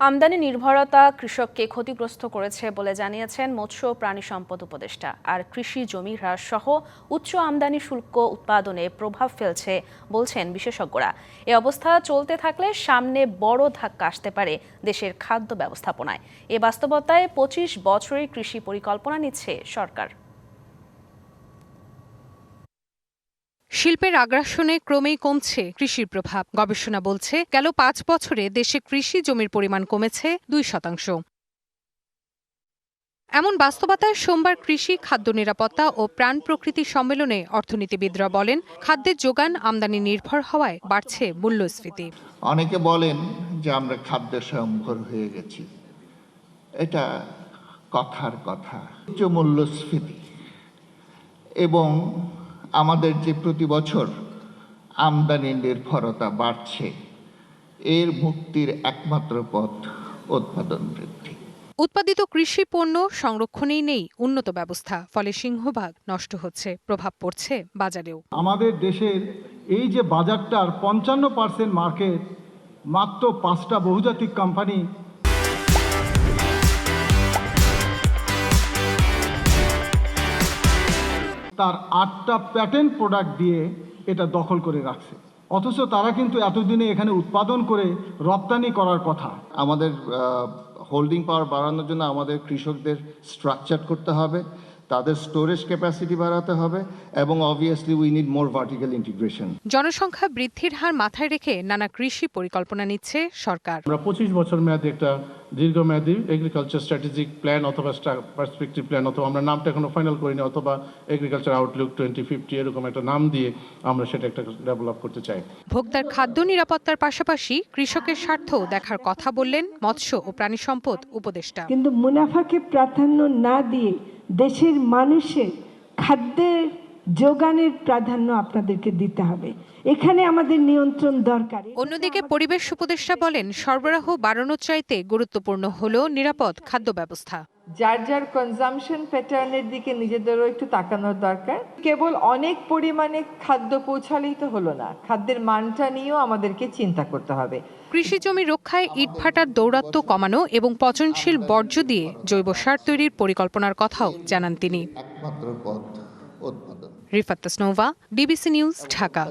আমদানি নির্ভরতা কৃষককে ক্ষতিগ্রস্ত করেছে বলে জানিয়েছেন মৎস্য ও প্রাণী সম্পদ উপদেষ্টা। আর কৃষি জমি হ্রাস সহ উচ্চ আমদানি শুল্ক উৎপাদনে প্রভাব ফেলছে বলছেন বিশেষজ্ঞরা। এ অবস্থা চলতে থাকলে সামনে বড় ধাক্কা আসতে পারে দেশের খাদ্য ব্যবস্থাপনায়। এ বাস্তবতায় ২৫ বছরের কৃষি পরিকল্পনা নিচ্ছে সরকার। শিল্পের আগ্রাসনে ক্রমেই কমছে কৃষির প্রভাব। গবেষণা বলছে গেল ৫ বছরে দেশে কৃষি জমির পরিমাণ কমেছে ২%। এমন বাস্তবতায় সোমবার কৃষি, খাদ্য নিরাপত্তা ও প্রাণ প্রকৃতি সম্মেলনে অর্থনীতিবিদরা বলেন, খাদ্যের যোগান আমদানি নির্ভর হওয়ায় বাড়ছে মূল্যস্ফীতি। অনেকে বলেন যে আমরা খাদ্য স্বয়ংভর হয়ে গেছি। এটা কথার কথা। উচ্চ মূল্যস্ফীতি এবং আমাদের যে প্রতি বছর আমদানি নির্ভরতা বাড়ছে, এর মুক্তির একমাত্র পথ উৎপাদন বৃদ্ধি। উৎপাদিত কৃষি পণ্য সংরক্ষণেই নেই উন্নত ব্যবস্থা, ফলে সিংহভাগ নষ্ট হচ্ছে, প্রভাব পড়ছে বাজারেও। আমাদের দেশের এই যে বাজারটার ৫৫% মার্কেট মাত্র ৫টা বহুজাতিক কোম্পানি তার ৮টা প্যাটেন্ট প্রোডাক্ট দিয়ে এটা দখল করে রাখছে, অথচ তারা কিন্তু এতদিনে এখানে উৎপাদন করে রপ্তানি করার কথা। আমাদের হোল্ডিং পাওয়ার বাড়ানোর জন্য আমাদের কৃষকদের স্ট্রাকচার করতে হবে, তাদের স্টোরেজ ক্যাপাসিটি বাড়াতে হবে এবং obviously we need more vertical integration. জনসংখ্যা বৃদ্ধির হার মাথায় রেখে নানা কৃষি পরিকল্পনা নিচ্ছে সরকার। আমরা ২৫ বছর মেয়াদী একটা দীর্ঘমেয়াদী এগ্রিকালচার স্ট্র্যাটেজিক প্ল্যান অথবা পার্সপেক্টিভ প্ল্যান, অথবা আমরা নামটা এখনো ফাইনাল করিনি, অথবা এগ্রিকালচার আউটলুক 2050 এরকম একটা নাম দিয়ে আমরা সেটা একটা ডেভেলপ করতে চাই। ভোক্তার খাদ্য নিরাপত্তার পাশাপাশি কৃষকের স্বার্থ দেখার কথা বললেন মৎস্য ও প্রাণী সম্পদ উপদেষ্টা। কিন্তু মুনাফাকে প্রাধান্য না দিয়ে দেশের মানুষের খাদ্যের যোগানের প্রাধান্য আপনাদেরকে দিতে হবে। এখানে আমাদের নিয়ন্ত্রণ দরকার। অন্যদিকে পরিবেশ উপদেষ্টা বলেন, সরবরাহ বাড়ানোর চাইতে গুরুত্বপূর্ণ হলো নিরাপদ খাদ্য ব্যবস্থা। যার যার কনজাম্পশন প্যাটার্নের দিকে নিজেদেরও একটু তাকানোর দরকার। কেবল অনেক পরিমাণে খাদ্য পৌঁছালেই তো হলো না, খাদ্যের মানটা নিয়েও আমাদেরকে চিন্তা করতে হবে। কৃষি জমি রক্ষায় ইটভাটার দৌরাত্ম্য কমানো এবং পচনশীল বর্জ্য দিয়ে জৈব সার তৈরির পরিকল্পনার কথাও জানান তিনি। একমাত্র পথ উৎপাদন। Rifat Tasnova, DBC news, Dhaka.